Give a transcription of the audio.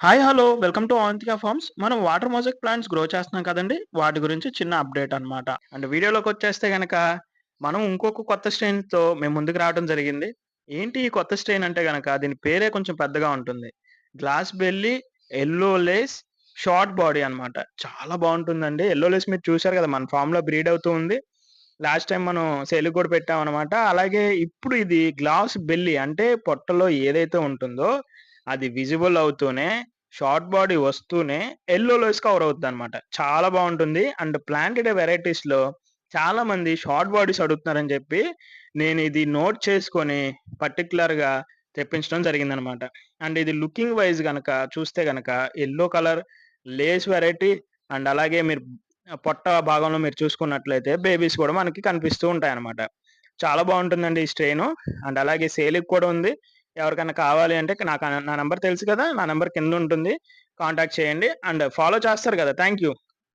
Hi! Hello! Welcome to Avantika farms. మనం water mosaic plants grow చేస్తున్నాం కదండీ! వాటి గురించి చిన్న అప్డేట్ అన్నమాట. అండ్ వీడియోలోకొచ్చేస్తే గనక, మనం ఇంకొక కొత్త స్ట్రెయిన్‌తో మేము ముందుకు రావడం జరిగింది. ఏంటి ఈ కొత్త స్ట్రెయిన్ అంటే గనక, దీని పేరే కొంచెం పెద్దగా ఉంటుంది. Glass berry yellow lace short body అన్నమాట. చాలా బావుంటుందండి. యెల్లో లేస్ మీరు చూసారు కదా! మన ఫార్మ్‌లో బ్రీడ్ అవుతూ ఉంది. లాస్ట్ టైమ్ మనం సేల్‌కి కూడా పెట్టామన్నమాట. అలాగే ఇప్పుడు ఇది గ్లాస్ బెల్లి అంటే పొట్టలో ఏదైతే ఉంటుందో, అది విజిబుల్ అవుతూనే షార్ట్ బాడీ వస్తూనే యెల్లోలోస్ కవర్ అవుద్దనమాట. చాలా బావుంటుంది. అండ్ ప్లాంటెడ్ వెరైటీస్‌లో చాలామంది షార్ట్ బాడీస్ అడుగుతున్నారని చెప్పి, నేనిది నోట్ చేసుకొని పర్టిక్యులర్‌గా తెప్పించడం జరిగిందనమాట. అండ్ ఇది లుకింగ్ వైస్ గనక చూస్తే గనక yellow colour Lay's variety and అలాగే మీరు పొట్ట భాగంలో మీరు చూసుకున్నట్లయితే బేబీస్ కూడా మనకి కనిపిస్తూ ఉంటాయన్నమాట. చాలా బావుంటుందండి ఈ స్ట్రెయిను. అండ్ అలాగే సేల్‌కి కూడా ఉంది. ఎవరికన్నా కావాలి అంటే నా నంబర్ తెలుసు కదా! నా నంబర్ కిందుంటుంది. కాంటాక్ట్ చేయండి. అండ్ ఫాలో చేస్తారు గదా! Thank you.